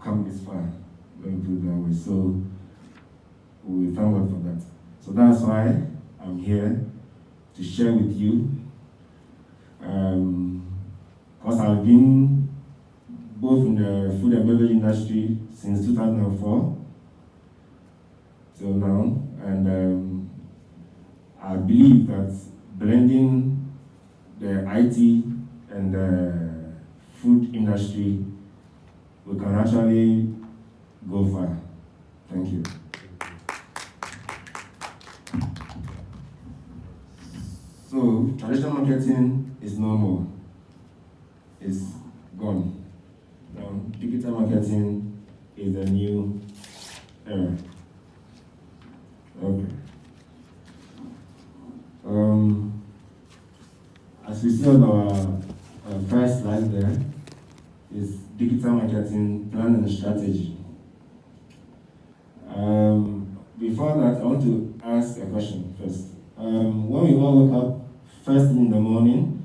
come this far. Let me put it that way. So we thank God for that. So that's why I'm here to share with you. Because I've been both in the food and beverage industry since 2004 till now, and I believe that blending the IT and the food industry, we can actually go far. Thank you. So, traditional marketing is no more. It's gone. Now, digital marketing is a new era. Okay. As we see on our first slide there, is digital marketing plan and strategy. Before that, I want to ask a question first. When we all wake up first thing in the morning,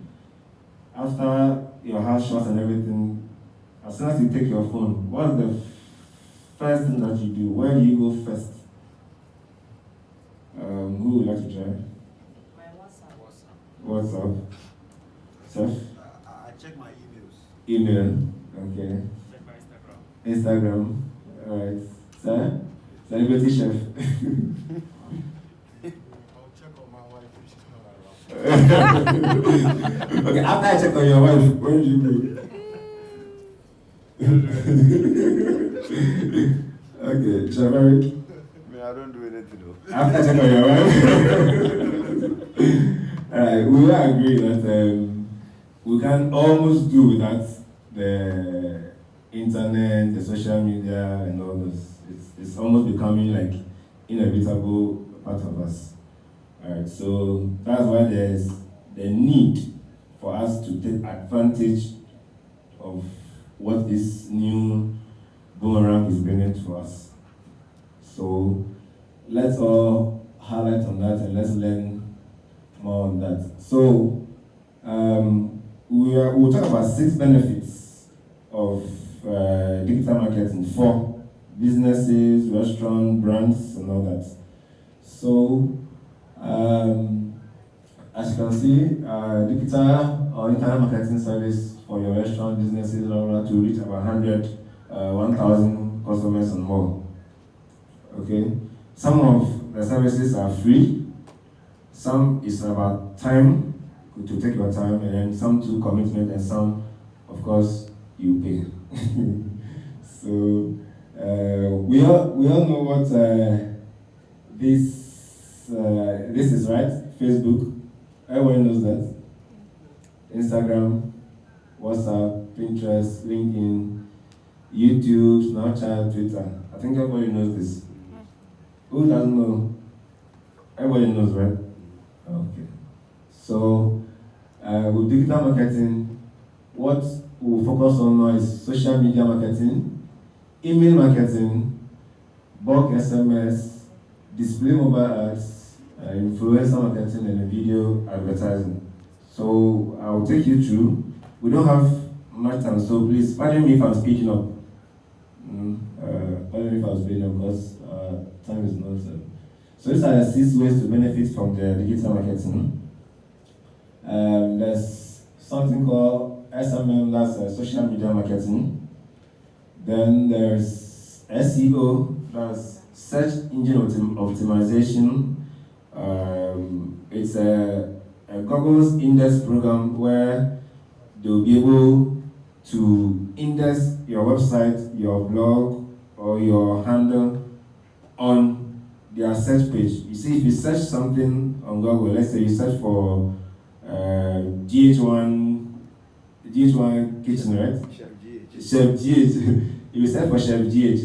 after your house shots and everything, as soon as you take your phone, what's the first thing that you do? Where do you go first? Who would like to try? My WhatsApp. WhatsApp. Seth? I check my emails. Email. Okay. Check my Instagram. Instagram. Alright. Sir? Celebrity chef. I'll check on my wife if she's not around. Okay, after I check on your wife, where do you go? Okay, Shabari. I don't do anything though. After I check on your wife. Alright, we will agree that we can almost do without the internet, the social media, and all those. It's almost becoming like inevitable part of us. Alright, so that's why there's the need for us to take advantage of what this new boomerang is bringing to us. So let's all highlight on that and let's learn more on that. So we'll talk about 6 benefits of digital marketing for businesses, restaurants, brands, and all that. So as you can see, digital or internet marketing service for your restaurant businesses to reach about 1,000 customers and more. Okay, some of the services are free, some is about time, to take your time, and then some to commitment, and some, of course, you pay. So we all know what this is, right? Facebook, everyone knows that. Instagram, WhatsApp, Pinterest, LinkedIn, YouTube, Snapchat, Twitter. I think everybody knows this. Who doesn't know? Everybody knows, right? Okay. So, with digital marketing, what we'll focus on now is social media marketing, email marketing, bulk SMS, display mobile ads, influencer marketing, and video advertising. So I'll take you through. We don't have much time, so please pardon me if I'm speaking up. Pardon me if I'm speaking up because time is not. So these are the 6 ways to benefit from the digital marketing. There's something called SMM, that's social media marketing. Then there's SEO, that's search engine optimization. It's a Google's index program where they'll be able to index your website, your blog, or your handle on their search page. You see, if you search something on Google, let's say you search for GH1 kitchen, right? Chef GH. You search for Chef GH.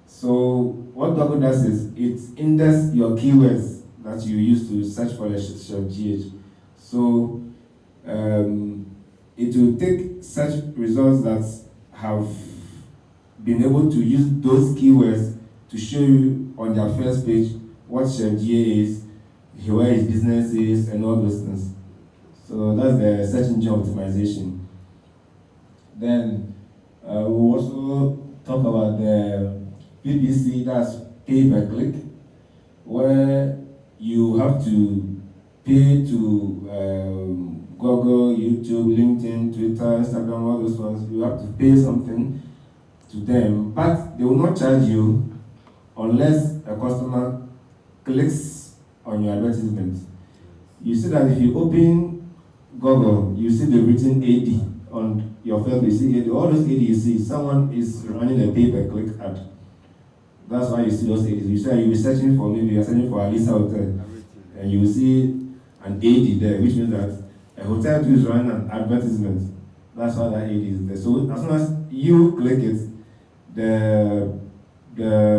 So what Google does is it indexes your keywords that you use to search for the Chef GH. So it will take search results that have been able to use those keywords to show you on their first page what Chef GH is, where his business is, and all those things. So that's the search engine optimization. Then we'll also talk about the PPC, that's pay per click, where you have to pay to Google, YouTube, LinkedIn, Twitter, Instagram, all those ones. You have to pay something to them, but they will not charge you unless a customer clicks on your advertisement. You see that if you open Google, you see the written AD on your first, you see AD. All those AD you see, someone is running a pay-per-click ad. That's why you see those ADs. You say you'll be searching for, maybe you're searching for Alisa Hotel, and you will see an AD there, which means that a hotel too is running an advertisement. That's why that AD is there. So as soon as you click it, the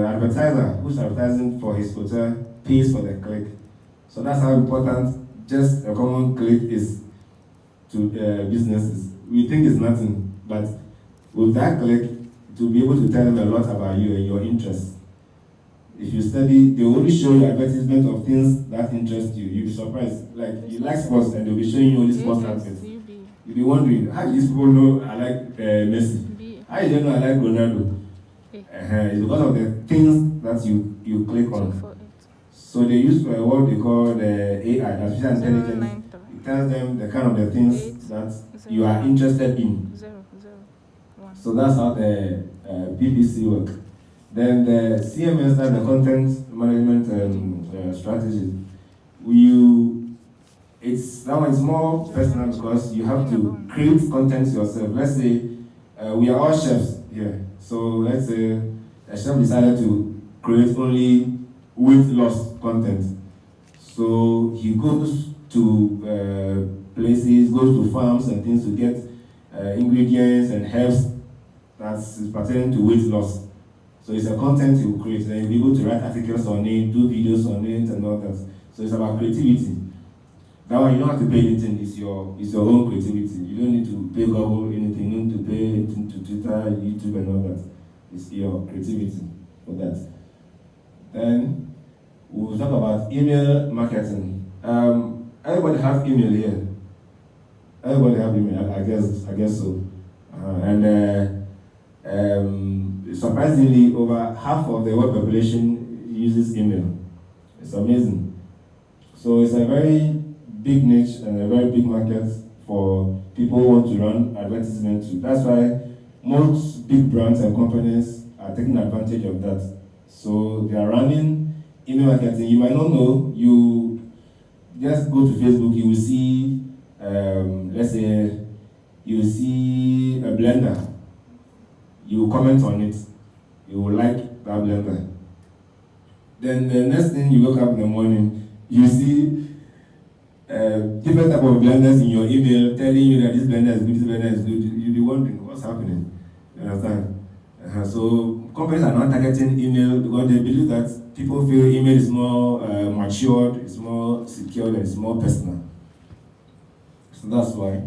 advertiser who's advertising for his hotel pays for the click. So that's how important just a common click is to businesses. We think it's nothing, but with that click, to be able to tell them a lot about you and your interests. If you study, they will only show you advertisement of things that interest you. You'll be surprised. Like, you like sports and they'll be showing you only sports adverts. You'll be wondering, how do these people know I like Messi? How do they know I like Ronaldo? It's because of the things that you click on. So they use what they call the AI, artificial intelligence. It tells them the kind of the things that you are interested in. So that's how the PPC work. Then the CMS, that's the content management strategy. That one is more personal because you have to create content yourself. Let's say we are all chefs here. So let's say a chef decided to create only weight loss content. So he goes to places, goes to farms and things to get ingredients and herbs that's pertaining to weight loss. So it's a content you create, and you'll be able to write articles on it, do videos on it, and all that. So it's about creativity. That one you don't have to pay anything, it's your own creativity. You don't need to pay Google anything, you don't need to pay anything to Twitter, YouTube, and all that. It's your creativity for that. Then we'll talk about email marketing. Everybody have email here. Everybody have email, I guess so. Surprisingly, over half of the world population uses email. It's amazing. So it's a very big niche and a very big market for people who want to run advertisements. That's why most big brands and companies are taking advantage of that. So they are running email marketing. You might not know, you just go to Facebook, you will see, let's say, you will see a blender. You will comment on it. You will like that blender. Then the next thing you wake up in the morning, you see different type of blenders in your email telling you that this blender is good, this blender is good. You'll be wondering what's happening. You understand? So companies are not targeting email because they believe that people feel email is more matured, it's more secure, and it's more personal. So that's why.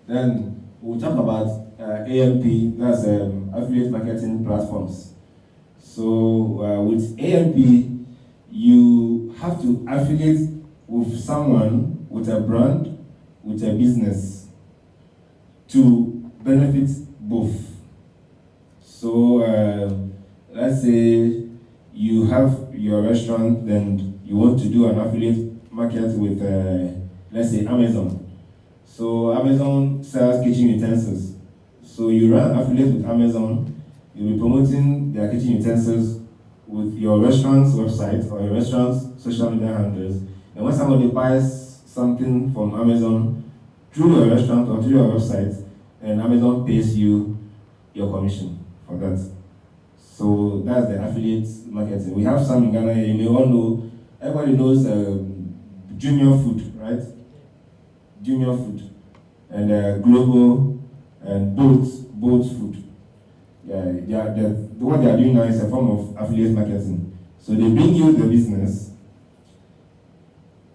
Then we'll talk about AMP, that's affiliate marketing platforms. So with AMP, you have to affiliate with someone, with a brand, with a business to benefit both. So let's say you have your restaurant, then you want to do an affiliate market with, let's say, Amazon. So Amazon sells kitchen utensils. So you run affiliate with Amazon, you'll be promoting their kitchen utensils with your restaurant's website or your restaurant's social media handles. And when somebody buys something from Amazon through your restaurant or through your website, and Amazon pays you your commission for that. So that's the affiliate marketing. We have some in Ghana here. You may all know, everybody knows Junior Food, right? Junior Food. And Global and Bolt Food. What they are doing now is a form of affiliate marketing. So they bring you the business,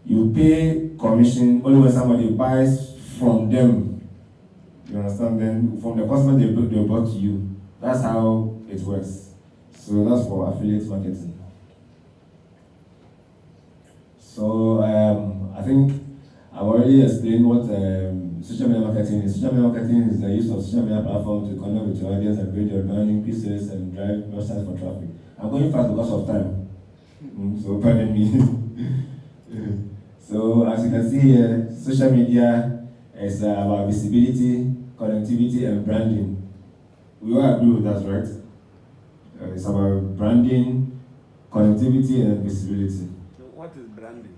you pay commission only when somebody buys from them. You understand? Then from the customer they brought to you. That's how it works. So that's for affiliate marketing. So I think I've already explained what social media marketing is? Social media marketing is the use of social media platform to connect with your audience and build your branding pieces and drive websites for traffic. I'm going fast because of time, so pardon me. So as you can see here, social media is about visibility, connectivity, and branding. We all agree with that, right? It's about branding, connectivity, and visibility. So what is branding?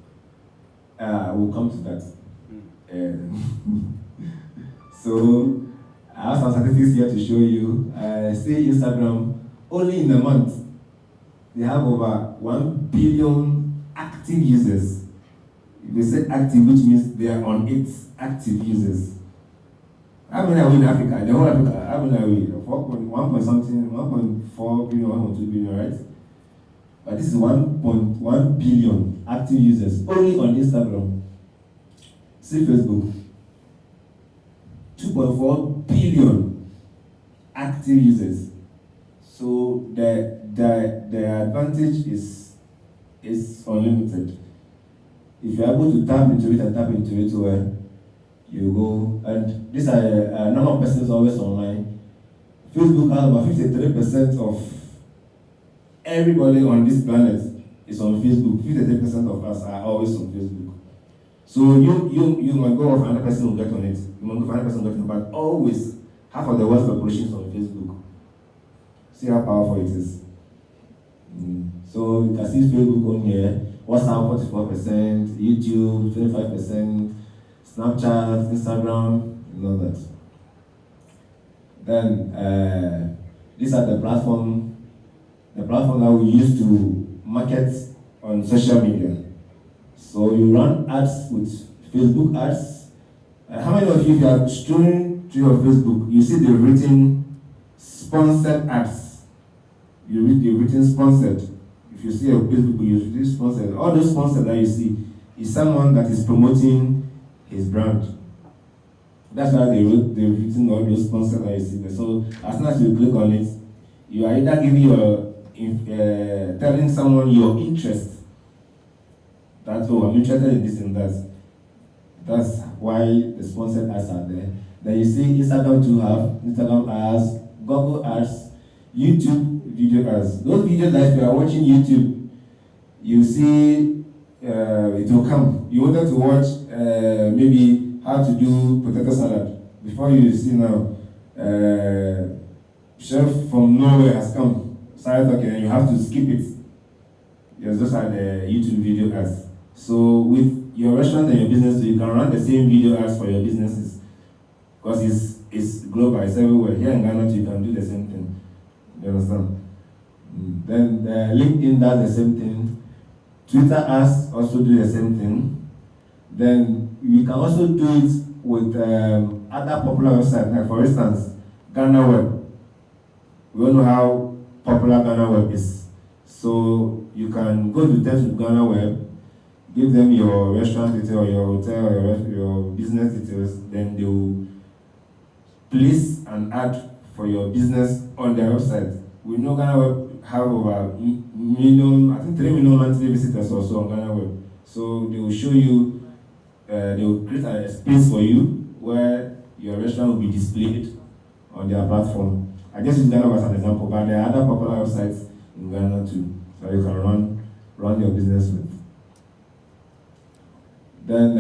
We'll come to that. So I have some statistics here to show you. See Instagram, only in a month, they have over 1 billion active users. If they say active, which means they are on it, active users. How many are we in Africa? The whole Africa, how many are we? 1 point something, 1.4 billion, 1.2 billion, right? But this is 1.1 billion active users only on Instagram. See Facebook, 2.4 billion active users. So the advantage is unlimited. If you're able to tap into it and tap into it well, you go. And these are a number of persons always online. Facebook has about 53% of everybody on this planet is on Facebook. 53% of us are always on Facebook. So you might go off, another person will get on it. You might go for another person will get on it, but always half of the world's population is on Facebook. See how powerful it is. So you can see Facebook on here, WhatsApp 44%, YouTube 25%, Snapchat, Instagram, and all that. Then these are the platform that we use to market on social media. So you run ads with Facebook ads. How many of you, if you are scrolling through your Facebook, you see the written sponsored ads? You read the written sponsored. If you see a Facebook, you read sponsored. All those sponsored that you see is someone that is promoting his brand. That's why they've written all those sponsored that you see there. So as soon as you click on it, you are either giving telling someone your interest. That, oh, I'm interested in this and that. That's why the sponsored ads are there. Then you see Instagram too have Instagram ads, Google ads, YouTube video ads. Those videos that if you are watching YouTube, you see it will come. You wanted to watch maybe how to do potato salad. Before you see now, chef from Norway has come, started talking, and you have to skip it. Yes, those are the YouTube video ads. So with your restaurant and your business, you can run the same video ads for your businesses because it's global, it's everywhere. Here in Ghana, you can do the same thing. You understand? Then LinkedIn does the same thing. Twitter ads also do the same thing. Then you can also do it with other popular websites, like for instance, Ghana Web. We all know how popular Ghana Web is. So you can go to terms with Ghana Web, give them your restaurant detail, your hotel, or your business details, then they will place an ad for your business on their website. We know Ghana Web have over 3 million monthly visitors also on Ghana Web. So they will show you, they will create a space for you where your restaurant will be displayed on their platform. I just use Ghana Web as an example, but there are other popular websites in Ghana too, so you can run your business with. Then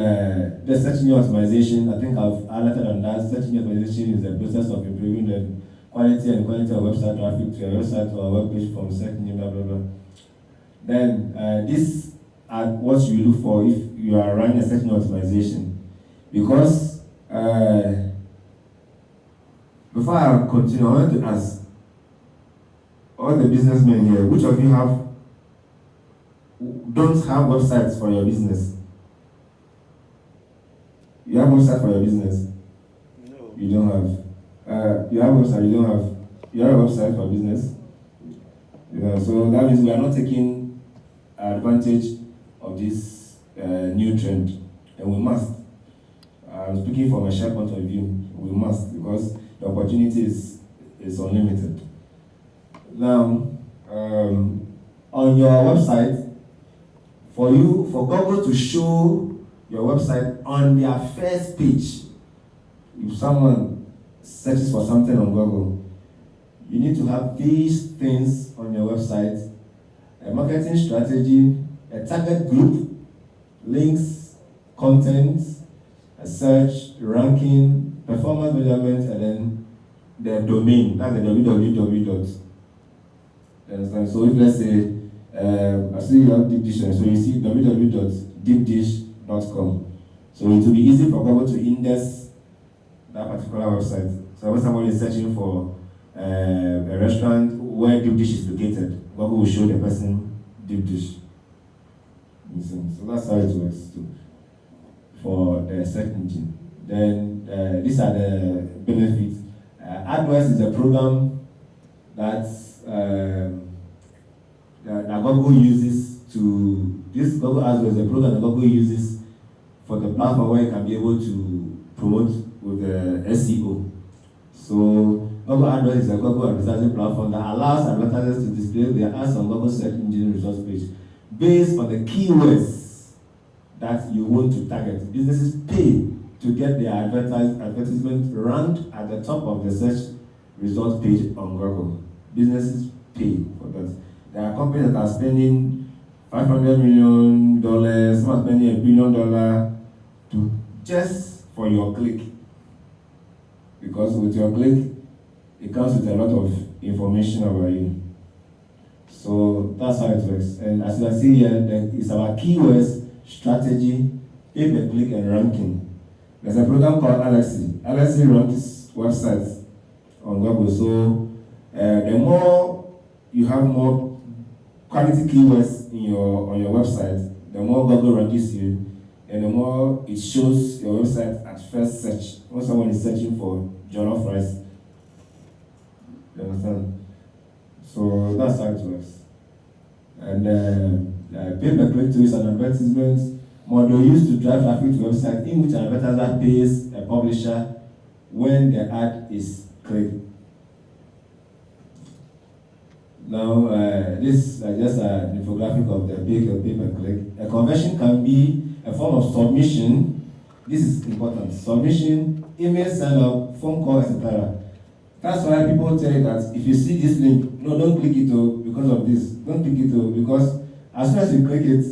the search engine optimization, I think I've highlighted on that. Search engine optimization is the process of improving the quality of website traffic to your website or a web page from search engine, blah, blah, blah. Then these are what you look for if you are running a search engine optimization. Because before I continue, I want to ask all the businessmen here, which of you don't have websites for your business? You have website for your business? No. You don't have. You have website, you don't have. You have a website for business? Yeah, so that means we are not taking advantage of this new trend, and we must. I'm speaking from a shared point of view. We must, because the opportunity is unlimited. Now, on your website, for Google to show your website on their first page, if someone searches for something on Google, you need to have these things on your website: a marketing strategy, a target group, links, content, a search, ranking, performance measurement, and then the domain. That's the www dot. You understand? So if let's say, I see you have deep dish, so you see www.deepdish.com. So it will be easy for Google to index that particular website. So when somebody is searching for a restaurant where deep dish is located, Google will show the person deep dish. So that's how it works too for the search engine. Then these are the benefits. AdWords is a program that Google uses to. This Google AdWords is a program that Google uses for the platform where you can be able to promote with the SEO. So Google AdWords is a Google advertising platform that allows advertisers to display their ads on Google search engine results page based on the keywords that you want to target. Businesses pay to get their advertisement ranked at the top of the search results page on Google. Businesses pay for that. There are companies that are spending $500 million, some are spending $1 billion to just for your click. Because with your click, it comes with a lot of information about you. So that's how it works. And as you can see here, it's about keywords, strategy, pay-per-click, and ranking. There's a program called Alexi. Alexi ranks websites on Google. So the more you have more quality keywords on your website, the more Google ranks you, and the more it shows your website at first search. When someone is searching for jollof rice, you understand? So that's how it works. And pay-per-click too is an advertisement model used to drive traffic to website in which an advertiser pays a publisher when the ad is clicked. Now, this is just an infographic of the pay-per-click. A conversion can be a form of submission. This is important. Submission, email sign-up, phone call, etc. That's why people tell you that if you see this link, no, don't click it because of this. Don't click it because as soon as you click it,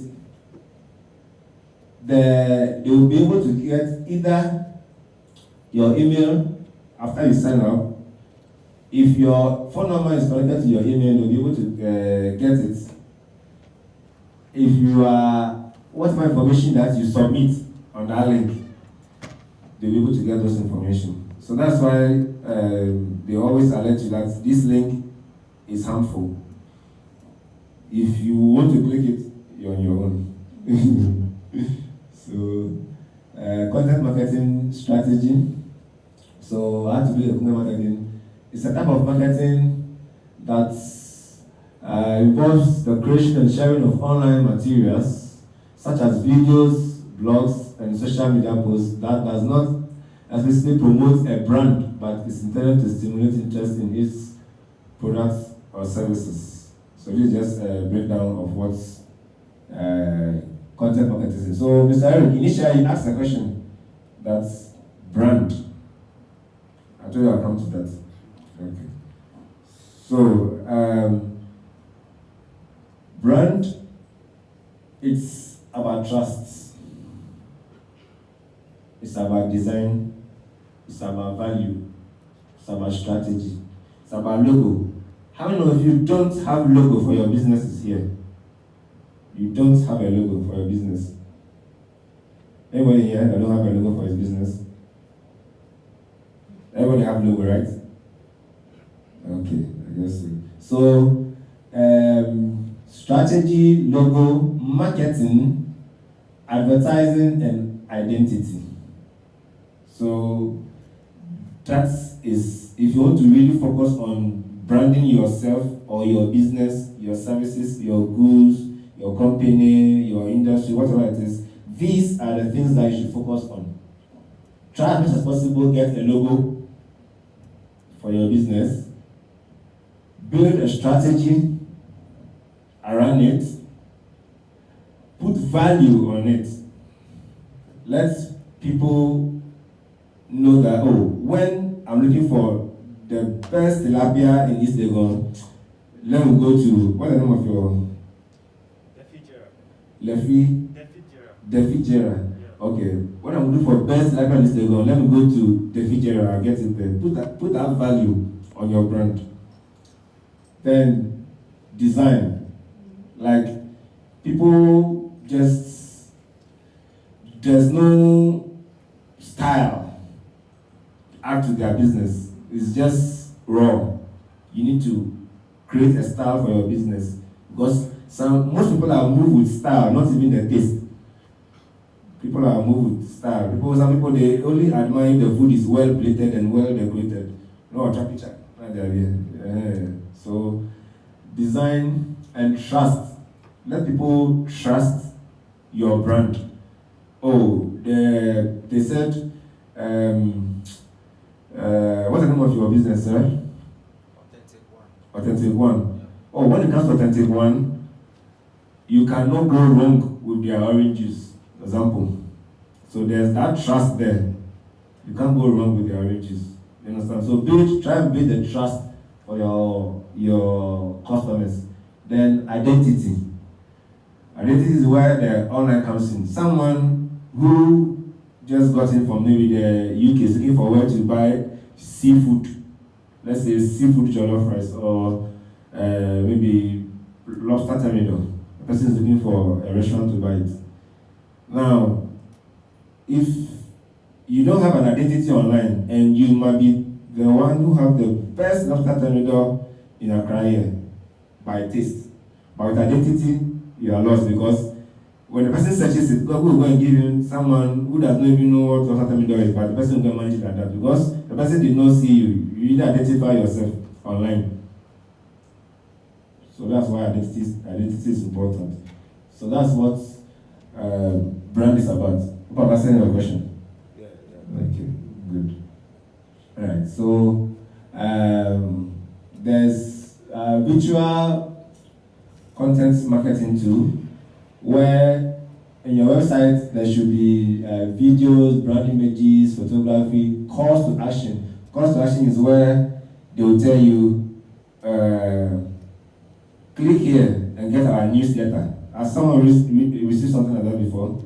they will be able to get either your email after you sign up. If your phone number is connected to your email, they'll be able to get it. If you are whatever information that you submit on that link, they'll be able to get those information. So that's why they always alert you that this link is harmful. If you want to click it, you're on your own. So, content marketing strategy. So, how to do content marketing? It's a type of marketing that involves the creation and sharing of online materials, such as videos, blogs, and social media posts that does not explicitly promote a brand, but is intended to stimulate interest in its products or services. So this is just a breakdown of what content marketing is. So Mr. Eric, initially you asked a question, that's brand. I told you I'll come to that. Okay. So brand, it's about trust. It's about design. It's about value. It's about strategy. It's about logo. How many of you don't have logo for your businesses here? You don't have a logo for your business. Anybody here that don't have a logo for his business? Everybody have logo, right? Okay, I guess so. So, strategy, logo, marketing, advertising, and identity. So, that is, if you want to really focus on branding yourself or your business, your services, your goods, your company, your industry, whatever it is, these are the things that you should focus on. Try as much as possible get a logo for your business. Build a strategy around it. Put value on it. Let people know that, oh, when I'm looking for the best tilapia in East Legon, let me go to, what's the name of your? Defigera. Okay. When I'm looking for best tilapia in East Legon, let me go to Defigera and get it there. Put that value on your brand. Then design. Like people just, there's no style add to their business. It's just raw. You need to create a style for your business, because most people are moved with style, not even the taste. People are moved with style. Some people, they only admire if the food is well plated and well decorated. No, chapicha. So design and trust. Let people trust your brand. Oh, they said, what's the name of your business, sir? Authentic One. Oh, when it comes to Authentic One, you cannot go wrong with their orange juice, example. So there's that trust there. You can't go wrong with their orange juice. You understand? So try and build the trust for your customers. Then identity. Identity is where the online comes in. Someone who just got in from maybe the UK is looking for where to buy seafood. Let's say seafood jollof rice, or maybe lobster terminal. The person is looking for a restaurant to buy it. Now, if you don't have an identity online, and you might be the one who have the best lobster terminal in Accra here by taste, but with identity, you are lost, because when the person searches it, Google will go and give you someone who does not even know what lobster terminal is, but the person will manage it like that, because the person did not see you. You need to identify yourself online. So that's why identity is important. So that's what brand is about. Hope I've answered your question. Yeah. Okay, good. All right. So there's virtual content marketing too, where in your website there should be videos, brand images, photography, calls to action. Calls to action is where they will tell you, click here and get our newsletter. Has someone received something like that before?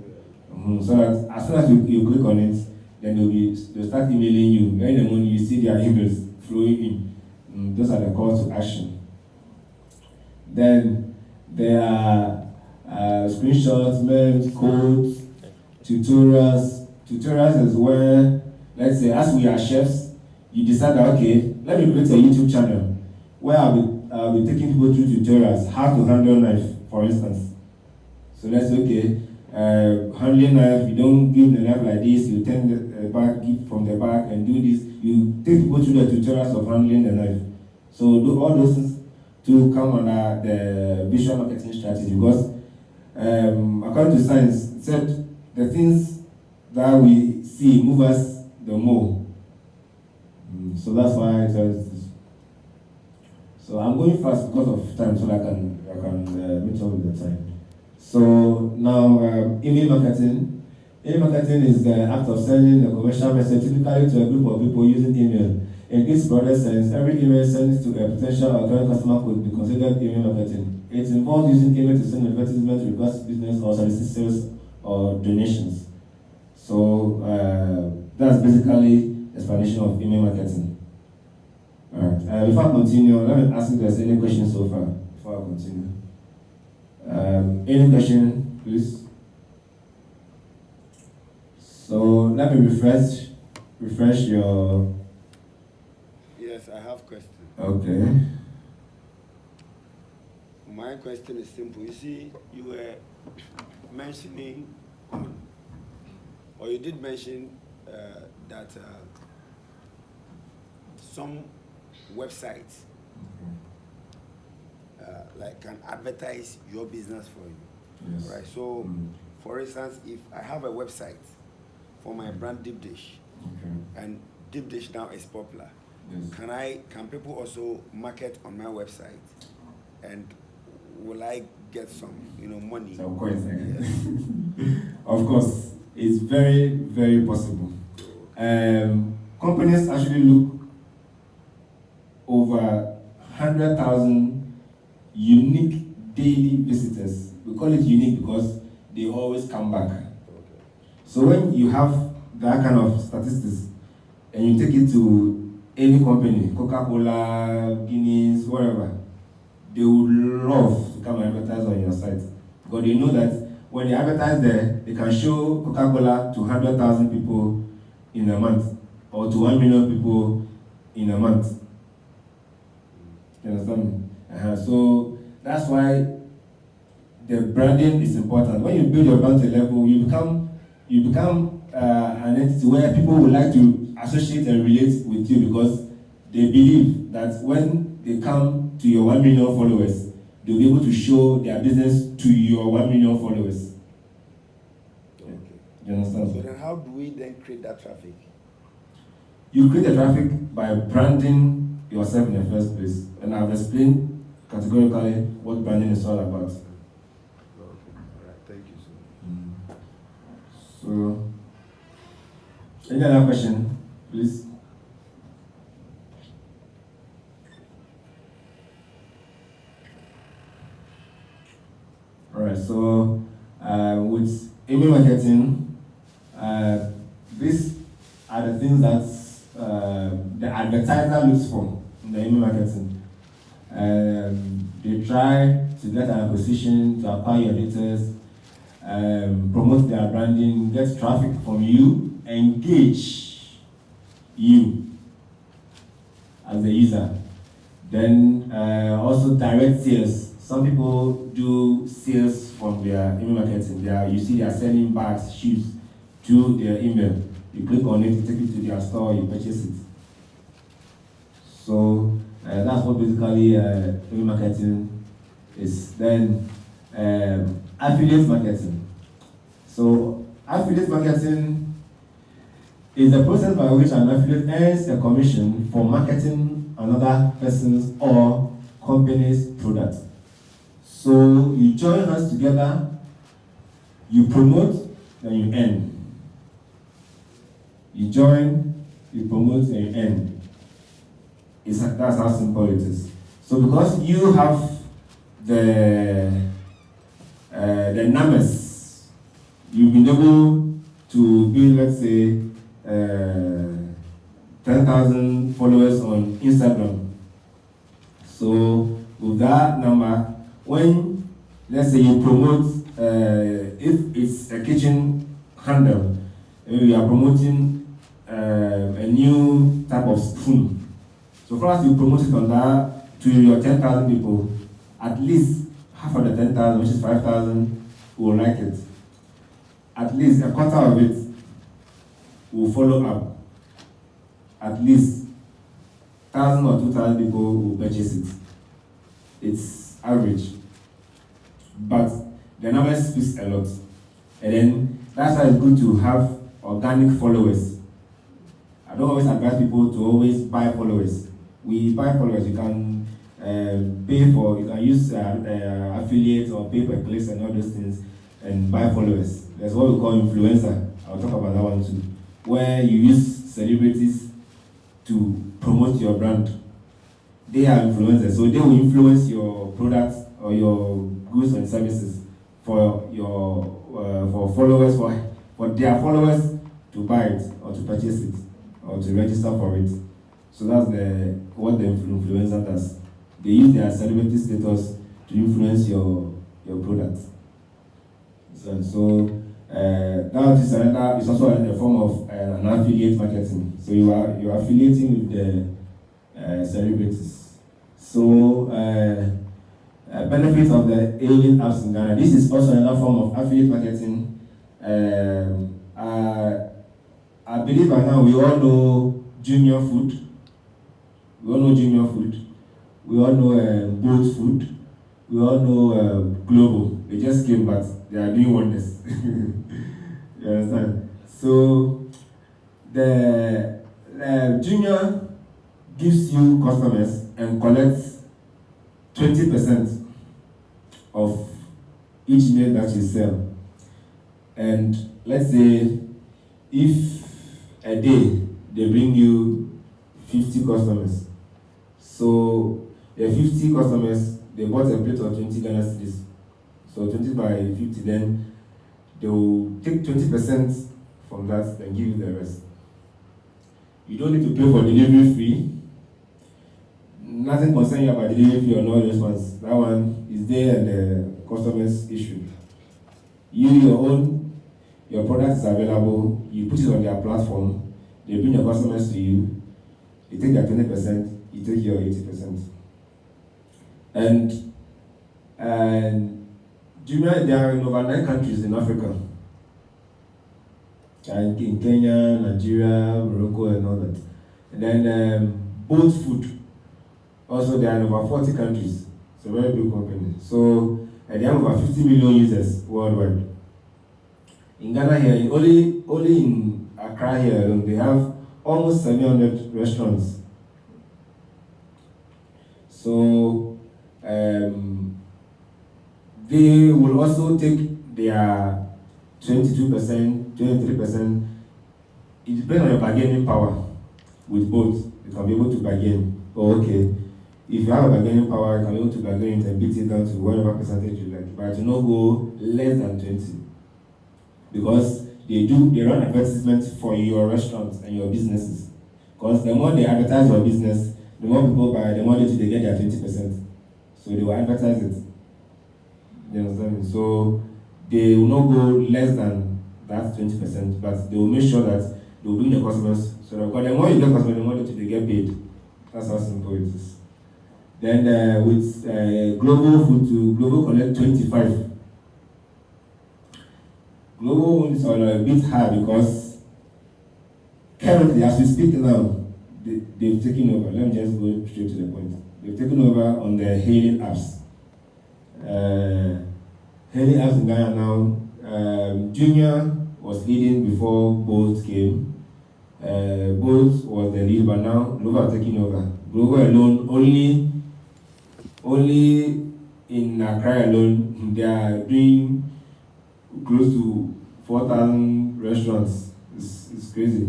So that as soon as you click on it, then they'll start emailing you. When in the morning you see their emails flowing in. Those are the calls to action. Then there are screenshots, memes, codes, tutorials. Tutorials is where, let's say, as we are chefs, you decide that, okay, let me create a YouTube channel where I'll be taking people through tutorials, how to handle knife, for instance. So let's say, okay, handling knife, you don't give the knife like this, you turn the back, give from the back and do this. You take people through the tutorials of handling the knife. So all those things to come under the visual marketing strategy, because according to science, it said the things that we see move us the more. So that's why it says this. So I'm going fast because of time, so I can meet up with the time. So now email marketing. Email marketing is the act of sending a commercial message typically to a group of people using email. In its broader sense, every email sent to a potential or current customer could be considered email marketing. It involves using email to send advertisements, request business, or solicit sales or donations. So that's basically the explanation of email marketing. Alright. Before I continue, let me ask if there's any questions so far before I continue. Any question, please? So let me refresh your. Yes, I have question. Okay. My question is simple. You see, you were mentioning, or you did mention that some websites like can advertise your business for you. Yes. Right. So, for instance, if I have a website for my brand Deep Dish, and Deep Dish now is popular, yes, can people also market on my website, and will I get some money? Some coins. Yes. Of course, it's very, very possible. companies actually look over 100,000 unique daily visitors. We call it unique because they always come back. So when you have that kind of statistics and you take it to any company, Coca-Cola, Guinness, whatever, they would love to come and advertise on your site. Because they know that when they advertise there, they can show Coca-Cola to 100,000 people in a month or to 1 million people in a month. You understand me? So that's why the branding is important. When you build your brand to a level, you become an entity where people would like to associate and relate with you because they believe that when they come to your 1 million followers, they'll be able to show their business to your 1 million followers. Okay. You understand? So then how do we then create that traffic? You create the traffic by branding yourself in the first place. And I've explained categorically what branding is all about. Okay. All right. Thank you so much. So, any other question, please? Alright, so with email marketing, these are the things that the advertiser looks for in the email marketing. They try to get an acquisition, to acquire your details, promote their branding, get traffic from you, engage you as a user. Then also direct sales. Some people do sales from their email marketing. You see they are selling bags, shoes to their email. You click on it, you take it to their store, you purchase it. So that's what basically email marketing is. Then affiliate marketing. So affiliate marketing is the process by which an affiliate earns a commission for marketing another person's or company's product. So you join hands together, you promote, then you earn. You join, you promote, and you earn. That's how simple it is. So because you have the numbers, you've been able to build, let's say, 10,000 followers on Instagram. So with that number, when, let's say, you promote, if it's a kitchen handle, you are promoting a new type of spoon. So first you promote it on that to your 10,000 people, at least half of the 10,000, which is 5,000, will like it. At least a quarter of it will follow up. At least 1,000 or 2,000 people will purchase it. It's average. But the number speaks a lot. And then that's why it's good to have organic followers. I don't always advise people to always buy followers. We buy followers. You can pay for, you can use affiliate or pay per clicks and all those things and buy followers. That's what we call influencer. I'll talk about that one too. Where you use celebrities to promote your brand. They are influencers, so they will influence your products or your goods and services for your for followers, for their followers to buy it or to purchase it or to register for it. So that's what the influencer does. They use their celebrity status to influence your product. So that is another. It's also a form of an affiliate marketing. So you are affiliating with the celebrities. So benefits of the alien apps in Ghana. This is also another form of affiliate marketing. I believe by now we all know Junior Food. We all know Junior Food. We all know Boat Food. We all know Global. They just came, but they are doing wonders. You understand? So the Junior gives you customers and collects 20% of each meal that you sell. And let's say if a day, they bring you 50 customers. So the 50 customers, they bought a plate of 20 Ghana cedis. So 20 by 50, then they will take 20% from that and give you the rest. You don't need to pay for delivery fee. Nothing concerns you about delivery fee or no response. That one is there and the customer's issue. Your product is available, you put it on their platform, they bring your customers to you, you take their 20%, you take your 80%. And do you know there are in over 9 countries in Africa? In Kenya, Nigeria, Morocco, and all that. And then both food. Also, they are in over 40 countries. It's a very big company. So, they have over 50 million users worldwide. In Ghana here, only in Accra here, they have almost 700 restaurants. So, they will also take their 22%, 23%. It depends on your bargaining power with both. You can be able to bargain. Okay, if you have a bargaining power, you can be able to bargain it and beat it down to whatever percentage you like. But do not go less than 20. Because they run advertisements for your restaurants and your businesses. Because the more they advertise your business, the more people buy, the more they get their 20%. So they will advertise it. You understand me? So they will not go less than that 20%, but they will make sure that they will bring the customers. So that, because the more you get customers, the more they get paid. That's how simple it is. Then with Global Food to Global Connect 25. Global is on a bit high because currently, as we speak now, they've taken over. Let me just go straight to the point. They've taken over on the hailing apps. Hailing apps in Ghana now. Junior was leading before Bolt came. Bolt was the lead, but now Global are taking over. Global alone, only in Accra alone, they are doing close to 4,000 restaurants. It's crazy.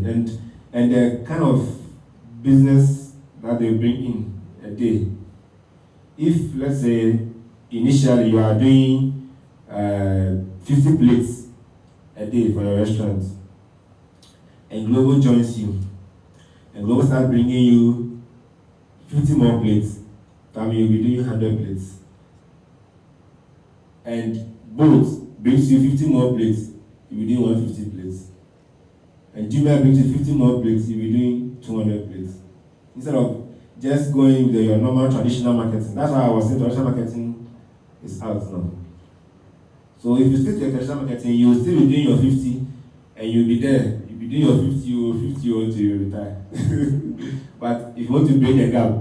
And the kind of business that they bring in a day. If, let's say, initially you are doing 50 plates a day for your restaurant, and Global joins you, and Global starts bringing you 50 more plates, that means you'll be doing 100 plates. And Bolt brings you 50 more plates, you'll be doing 150 plates. And Junior brings you 50 more plates, you'll be doing 200 plates. Instead of just going with your normal traditional marketing. That's why I was saying traditional marketing is out now. So if you stick to your traditional marketing, you will still be doing your 50 and you'll be there. You'll be doing your 50 until you retire. But if you want to break the gap,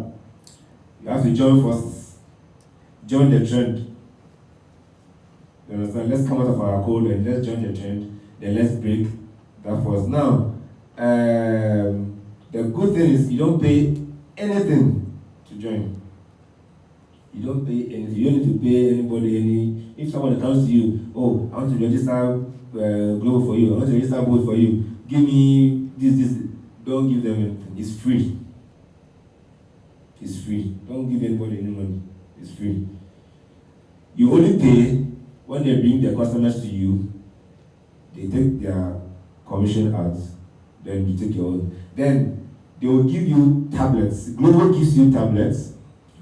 you have to join forces. Join the trend. You understand? Let's come out of our code and let's join the trend. Then let's break that force. Now, the good thing is you don't pay anything to join. You don't pay anything. You don't need to pay anybody any. If someone comes to you, oh, I want to register Global for you, I want to register Bolt for you, give me this. Don't give them anything. It's free. It's free. Don't give anybody any money. It's free. You only pay when they bring their customers to you. They take their commission out. Then you take your own. Then they will give you tablets. Global gives you tablets.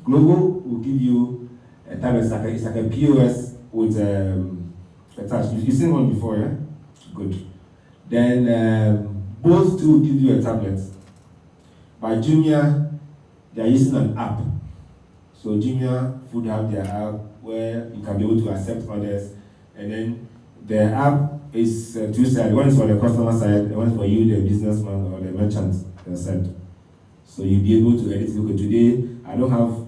Global will give you a tablet. It's like a POS with attached. You've seen one before, yeah? Good. Then both two will give you a tablet. By Junior, they are using an app. So Junior Food have their app where you can be able to accept orders. And then the app is two-sided. One is for the customer side, and one is for you, the businessman or the merchant side. So you'll be able to edit. Okay, today I don't have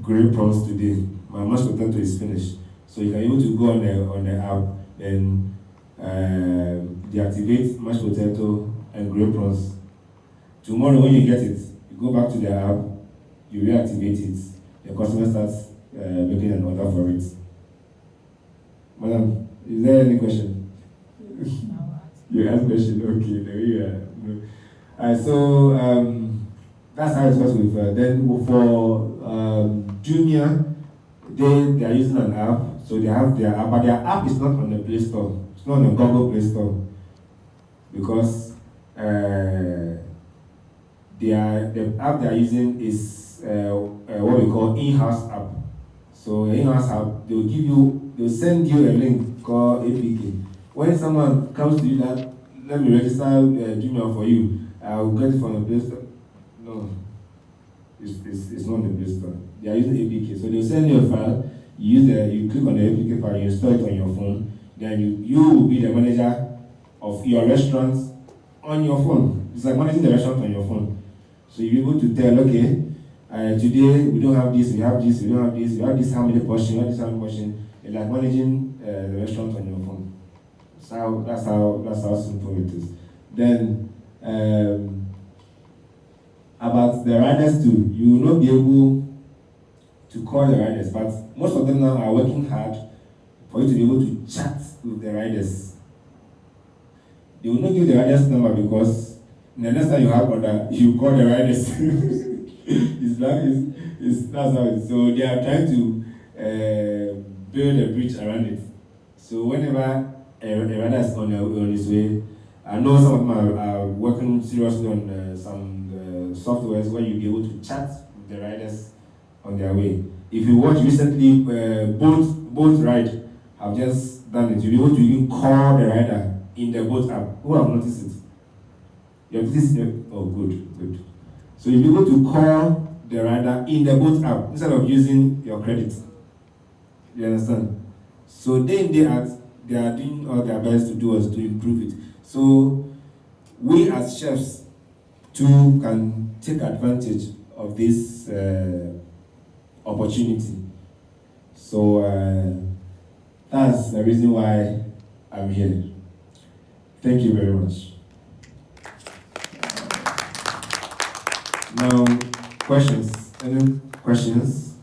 green prawns today. My mashed potato is finished. So you can be able to go on the app and deactivate mashed potato and green prawns. Tomorrow when you get it, you go back to the app, you reactivate it. The customer starts making an order for it. Madam, is there any question? You ask question, okay, there you are. So that's how it works with. Then for Junior, they are using an app, so they have their app, but their app is not on the Play Store. It's not on the Google Play Store because the app they are using is what we call in-house app. So in-house app, they'll send you a link called APK. When someone comes to you that, let me register Junior for you, I'll get it from the Play Store. No, it's not the Play Store. They are using APK. So they'll send you a file, you click on the APK file, you install it on your phone, then you will be the manager of your restaurant on your phone. It's like managing the restaurant on your phone. So you'll be able to tell, okay, today we don't have this, we have this, we don't have this, we have this how many portions, we have this how many portions. It's like managing the restaurant on your phone. So that's how simple it is. Then about the riders too, you will not be able to call the riders, but most of them now are working hard for you to be able to chat with the riders. They will not give the riders number because the next time you have order, you call the riders. That's how it is. So they are trying to build a bridge around it. So whenever a rider is on his way, I know some of them are working seriously on some softwares where you'll be able to chat with the riders on their way. If you watch recently, Boat Ride have just done it. You'll be able to even call the rider in the boat app. Who have noticed it? You have noticed it? Oh, good. So you'll be able to call the rider in the boat app instead of using your credit. You understand? So day in, day out, they are doing all their best to do us to improve it. So we as chefs too can take advantage of this opportunity. So that's the reason why I'm here. Thank you very much. Now, questions? Any questions?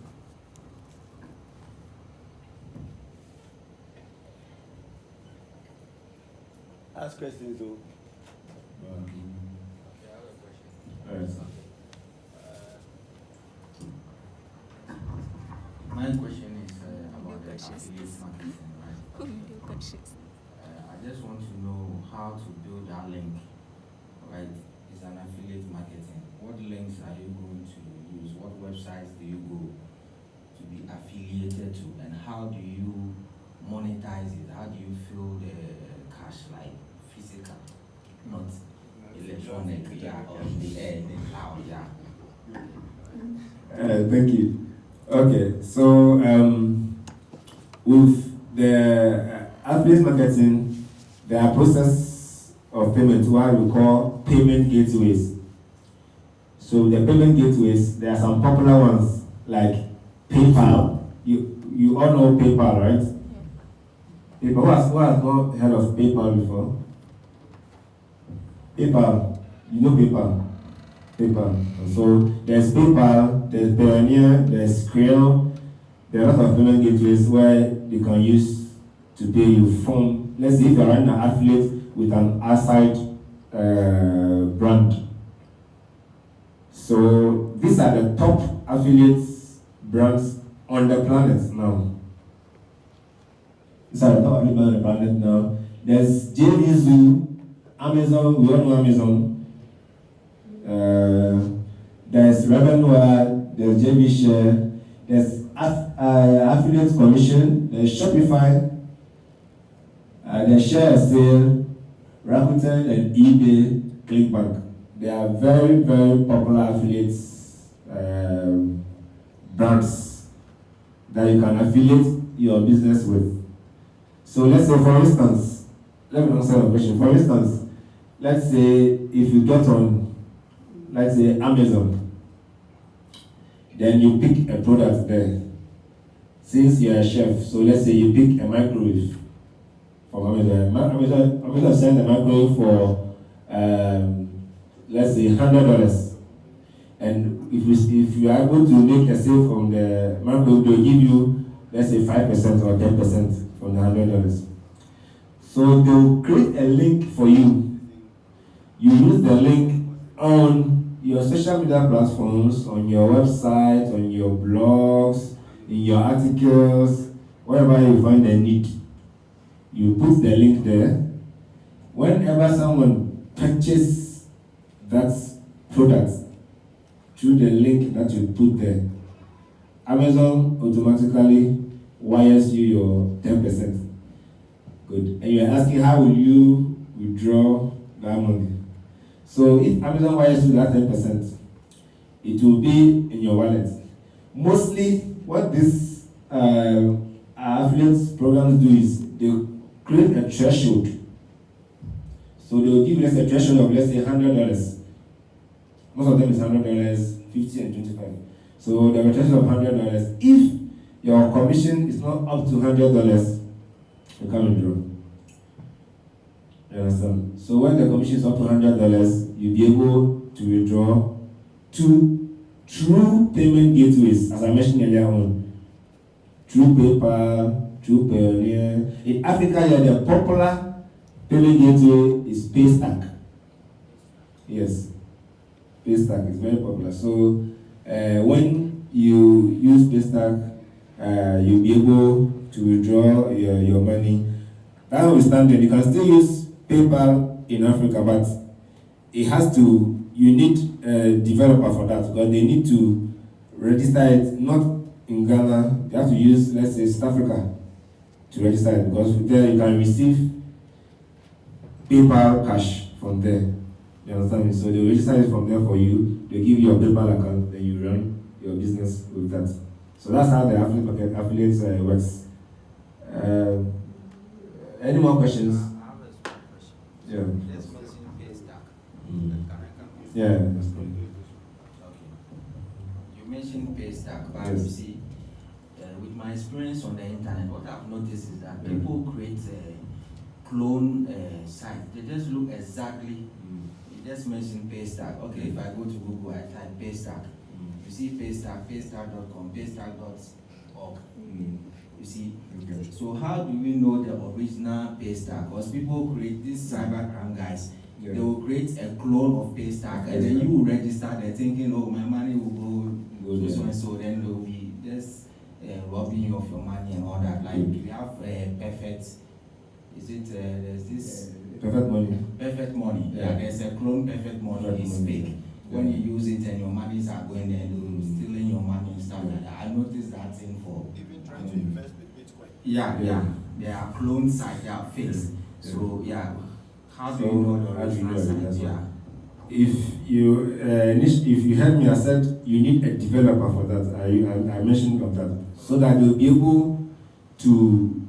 Ask questions though. Okay, I have a question. All right, sir. My question is about the affiliate marketing, right? I just want to know how to build that link, right? It's an affiliate marketing. What links are you going to use? What websites do you go to be affiliated to? And how do you monetize it? How do you fill the cash, like physical, not electronic, or in the air, in the cloud, Thank you. Okay, so with the affiliate marketing, there are process of payment, what we call payment gateways. So the payment gateways, there are some popular ones like PayPal. You all know PayPal, right? PayPal. Who has not heard of PayPal before? PayPal. You know PayPal? PayPal. So there's PayPal, there's Payoneer, there's Skrill. There are a lot of payment gateways where they can use to pay you from, let's say if you're running an affiliate with an outside brand. So these are the top affiliates brands on the planet now. These are the top affiliate brands on the planet now. There's JVZoo, Amazon, we all know Amazon. There's Revenue, there's JV Share, there's Affiliate Commission, there's Shopify, there's Share Sale, Rakuten, and eBay, ClickBank. They are very, very popular affiliates brands that you can affiliate your business with. So let's say, for instance, let me answer your question. For instance, let's say if you get on, let's say Amazon, then you pick a product there. Since you're a chef, so let's say you pick a microwave from Amazon. Amazon send a microwave for let's say $100. And if you are able to make a sale from the microwave, they'll give you, let's say 5% or 10% from the $100. So they'll create a link for you. You use the link on your social media platforms, on your website, on your blogs, in your articles, wherever you find a need. You put the link there. Whenever someone purchases that product through the link that you put there, Amazon automatically wires you your 10%. Good. And you're asking how will you withdraw that money? So if Amazon wires you that 10%, it will be in your wallet. Mostly what these affiliates programs do is they create a threshold. So they will give you a threshold of, let's say, $100. Most of them is $100, 50 and 25. So the threshold of $100. If your commission is not up to $100, you can't withdraw. You understand? So when the commission is up to $100, you'll be able to withdraw to true payment gateways, as I mentioned earlier on. Through PayPal, through Payoneer. In Africa, the popular payment gateway is Paystack. Yes, Paystack is very popular. So when you use Paystack, you'll be able to withdraw your money. That notwithstanding, you can still use PayPal in Africa, but it has to, you need a developer for that, because they need to register it, not in Ghana. You have to use, let's say, South Africa to register it, because there you can receive PayPal cash from there. You understand me? So they register it from there for you, they give you your PayPal account, then you run your business with that. So that's how the affiliates works. Any more questions? I have a small question. Yeah. Let's mention Paystack. Yeah, that's good. Okay. You mentioned Paystack, but Yes. you see, with my experience on the internet, what I've noticed is that people create a clone site. They just look exactly. You just mentioned Paystack. Okay, if I go to Google, I type Paystack. You see Paystack, paystack.com, paystack.org. You see? Okay. So how do we know the original Paystack? Because people create these cybercrime guys. Yeah. They will create a clone of Paystack, and then you will register there thinking, oh, my money will go to so and so. Then they will be just robbing you of your money and all that. Like we have perfect. Is it there's this Perfect money. Perfect money? Yeah, there's a clone Perfect money. Perfect It's money. fake. When you use it and your monies are going there, stealing your money and stuff like that. I noticed that thing for. Even trying to invest with Bitcoin. Yeah. There are clone sites, they are fakes. So how do you know the original site? Yeah. If you help me, I said you need a developer for that. I mentioned of that, so that you'll be able to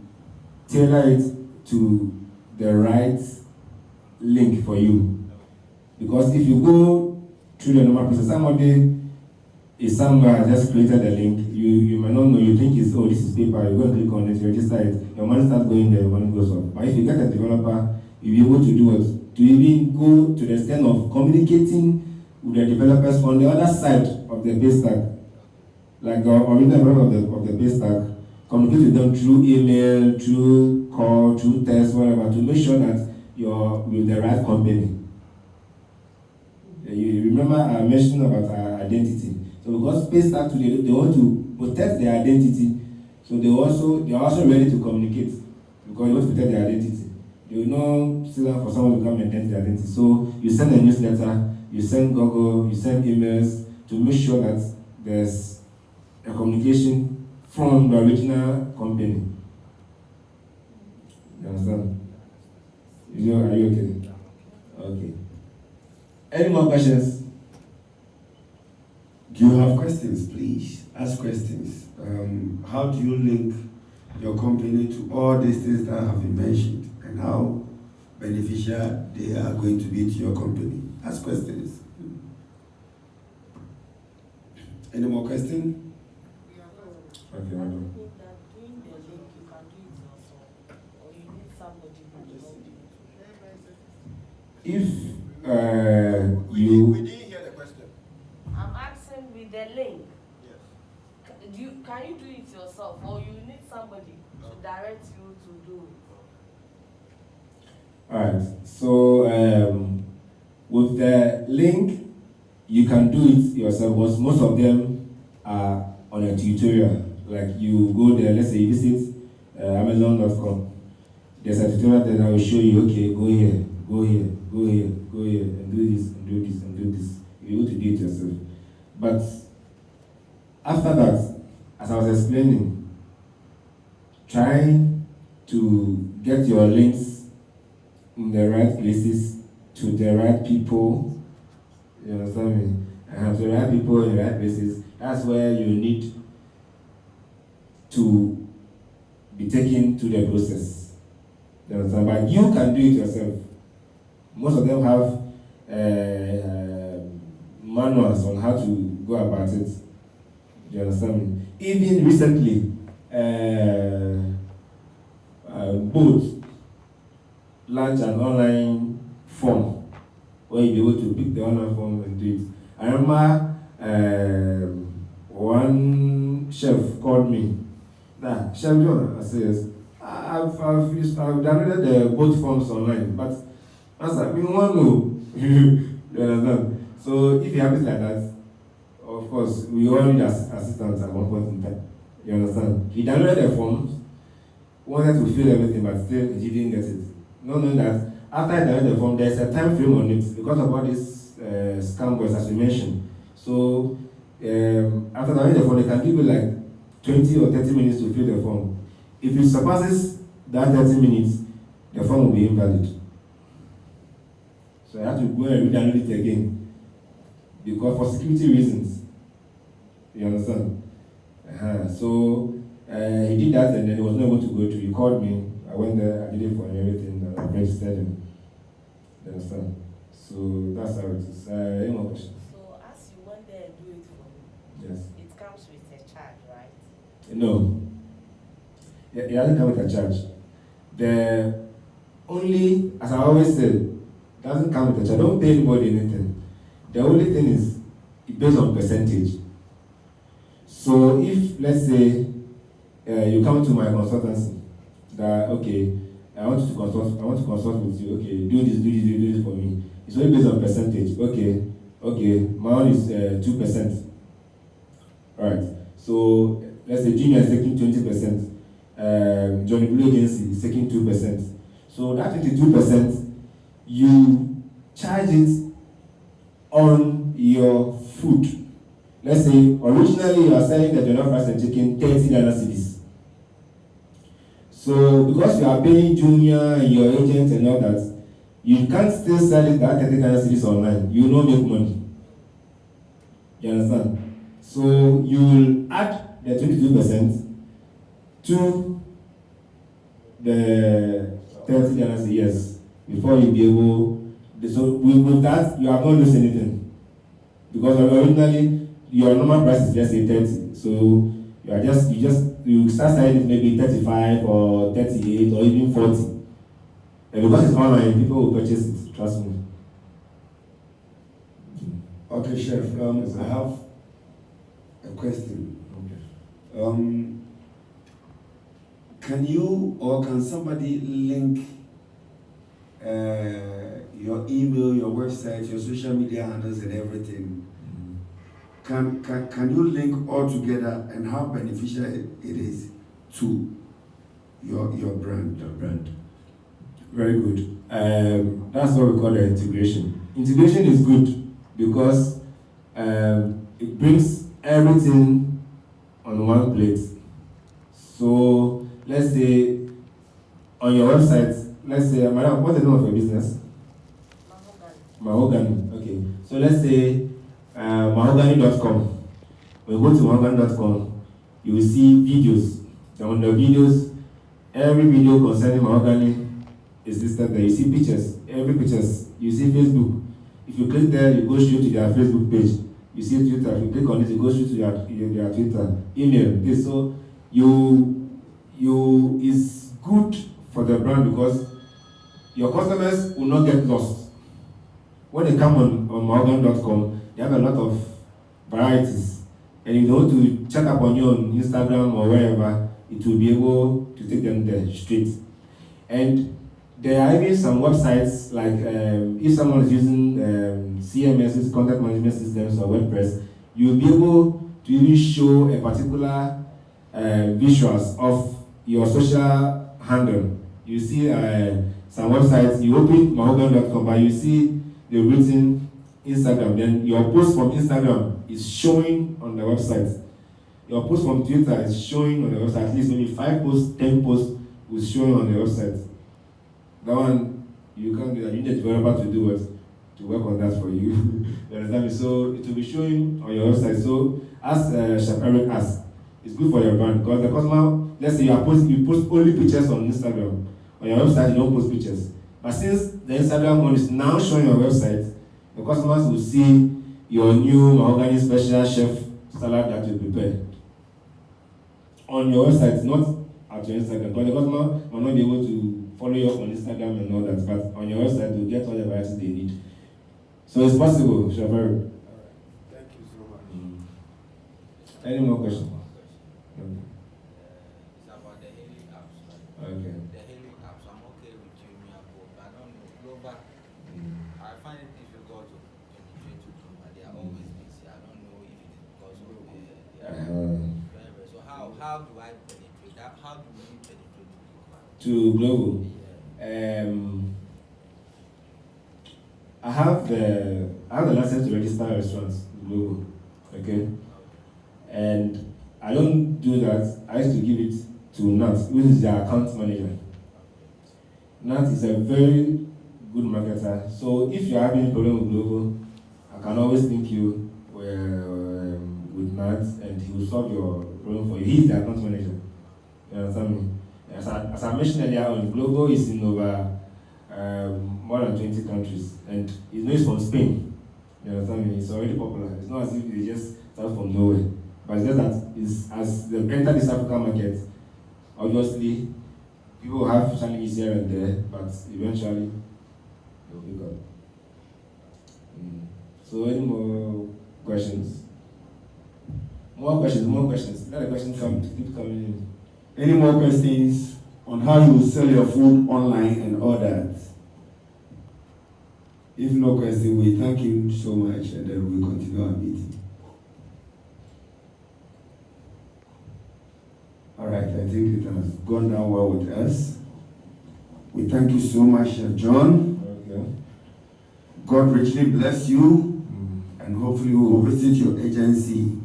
tailor it to the right link for you. Because if you go through the normal process, somebody is somewhere just created a link, you might not know, you think it's, oh, this is paper, you go and click on it, you register it, your money starts going there, your money goes up. But if you get a developer, you'll be able to do it, to even go to the extent of communicating with the developers on the other side of the Paystack, like the original developer of the Paystack, communicate with them through email, through call, through text, whatever, to make sure that you're with the right company. You remember I mentioned about our identity. So because Paystack today, they want to protect their identity, so they are also ready to communicate, because they want to protect their identity. They will not sit down for someone to come and identify their identity. So you send a newsletter, you send Google, you send emails to make sure that there's a communication from the original company. You understand? Are you okay? Okay. Any more questions? Do you have questions? Please ask questions. How do you link your company to all these things that have been mentioned, and how beneficial they are going to be to your company? Ask questions. Any more questions? Okay, madam. If We you didn't hear the question. I'm asking with the link. Yes. Can you do it yourself, or you need somebody to direct you to do it? Alright, so with the link, you can do it yourself, because most of them are on a tutorial. Like you go there, let's say you visit Amazon.com. There's a tutorial that I will show you, okay, go here, go here, go here, go here, and do this, and do this, and do this. You're able to do it yourself. But after that, as I was explaining, try to get your links in the right places to the right people. You understand me? And have the right people in the right places. That's where you need to be taken to the process. You understand? But you can do it yourself. Most of them have manuals on how to go about it. You understand me? Even recently, both launch an online form where you'll be able to pick the online form and do it. I remember one chef called me. Nah, Chef John, I says, I've downloaded the both forms online, but I said, we want to. You understand? So if you have it like that, of course, we all need assistance at one point in time. You understand? He downloaded the forms, wanted to fill everything, but still he didn't get it. Not knowing that after I downloaded the form, there's a time frame on it because of all these scam boys, as we mentioned. So after downloading the form, they can give you like 20 or 30 minutes to fill the form. If it surpasses that 30 minutes, the form will be invalid. So I have to go and re-download it again because for security reasons. You understand? So he did that and then he was not able to go to. He called me. I went there, I did it for him, everything, and I registered him. You understand? So that's how it is. Any more questions? So as you went there and do it for me, Yes. it comes with a charge, right? No. It doesn't come with a charge. The only, as I always say, doesn't come with a charge. Don't pay anybody anything. The only thing is it's based on percentage. So if, let's say, you come to my consultancy, that okay, I want to consult with you. Okay, do this for me. It's only based on percentage. Okay, my one is 2%. All right. So let's say Junior is taking 20%. JOHNNYBLUE agency is taking 2%. So that 22%, you charge it on your food. Let's say originally you are selling the jollof rice and chicken 30 Ghana cedis. So because you are paying Junior and your agent and all that, you can't still sell it that 30 Ghana cedis online. You will not make money. You understand? So you will add the 22% to the 30 Ghana cedis, yes, before you be able. So with that, you have not lost anything. Because originally your normal price is just 30. So you start selling it maybe 35 or 38 or even 40. And because it's online, people will purchase it, trust me. Okay, Chef, I have a question. Okay. Can you or can somebody link your email, your website, your social media handles and everything? Can you link all together and how beneficial it is to your brand? Your brand. Very good. That's what we call the integration. Integration is good because it brings everything on one plate. So let's say on your website, let's say, madam, what's the name of your business? Mahogany. Okay. So let's say mahogany.com. When you go to mahogany.com, you will see videos. And on the videos, every video concerning mahogany is listed there. You see pictures, every pictures. You see Facebook. If you click there, you go straight to their Facebook page. You see Twitter. If you click on it, you go straight to their Twitter. Email. Okay, so is good for the brand because your customers will not get lost. When they come on mahogany.com, they have a lot of varieties. And if they want to check up on you on Instagram or wherever, it will be able to take them there straight. And There are even some websites like if someone is using CMSs, content management systems, or WordPress, you'll be able to even show a particular visuals of your social handle. You see some websites, you open mahogany.com, but you see they've written Instagram, then your post from Instagram is showing on the website. Your post from Twitter is showing on the website. At least maybe 5 posts, 10 posts will show on the website. That one, you can't do that. You need a developer to do it, to work on that for you. You understand me? So it will be showing on your website. So as Chef Eric asked, it's good for your brand because the customer, let's say you post only pictures on Instagram. On your website, you don't post pictures. But since the Instagram one is now showing your website, the customers will see your new mahogany special chef salad that you prepare on your website, not at your Instagram. Because the customer will not be able to follow you up on Instagram and all that, but on your website, they'll get all the varieties they need. So it's possible, Chef Eric. All right. Thank you so much. Any more questions? It's about the hailing apps. Right? Okay. The hailing apps, I'm okay with JOHNNYBLUE, but I don't know. Global, I find it difficult to penetrate to Global. They are always busy. I don't know if it is because of so how do I penetrate that? How do we penetrate to Global? To Global. I have the license to register restaurants in Global. Okay. And I don't do that. I used to give it to Nat, who is the account manager. Nat is a very good marketer. So if you're having a problem with Global, I can always link you with Nat and he will solve your problem for you. He's the account manager. You understand me? As I mentioned earlier on, Global is in over more than 20 countries and it's from Spain. You understand me? It's already popular. It's not as if they just start from nowhere. But it's just that as they enter this African market, obviously people have challenges here and there, but eventually they'll pick up. So any more questions? More questions. Let the questions keep coming in. Any more questions on how you sell your food online and all that? If no question, we thank you so much and then we continue our meeting. All right, I think it has gone down well with us. We thank you so much, John. Okay. God richly bless you, and hopefully we will visit your agency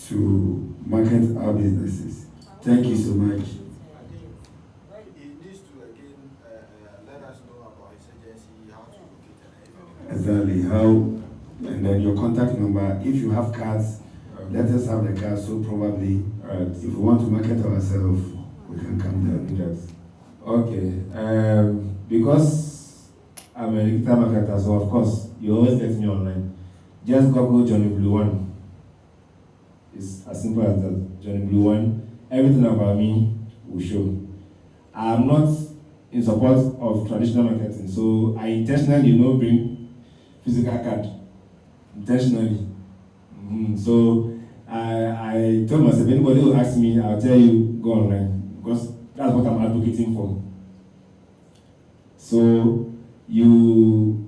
to market our businesses. Thank you so much. He needs to again let us know about his agency, how to locate it. Exactly, how, and then your contact number. If you have cards, let us have the cards, so probably, if we want to market ourselves, we can come there. Yes. Okay. Because I'm a digital marketer, so of course, you always get me online. Just Google JOHNNYBLUE 1. It's as simple as that. JOHNNYBLUE 1. Everything about me will show. I'm not in support of traditional marketing, so I intentionally bring physical card. Intentionally. So I told myself, anybody who asks me, I'll tell you, go online, because that's what I'm advocating for. So you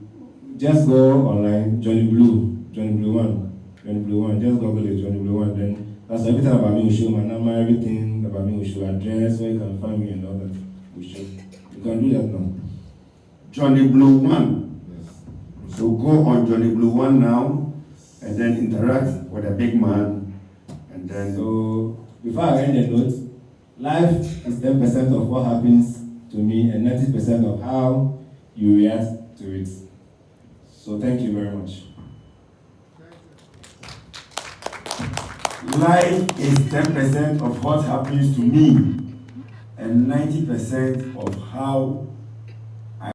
just go online, JOHNNYBLUE 1, just Google it, JOHNNYBLUE 1, then that's everything about me will show, my number, everything about me will show, address, where you can find me and all that will show. You can do that now. JOHNNYBLUE 1. Yes. So go on JOHNNYBLUE 1 now, and then interact with a big man, and then... So, before I end the note, life is 10% of what happens to me and 90% of how you react to it. So, thank you very much. Life is 10% of what happens to me, and 90% of how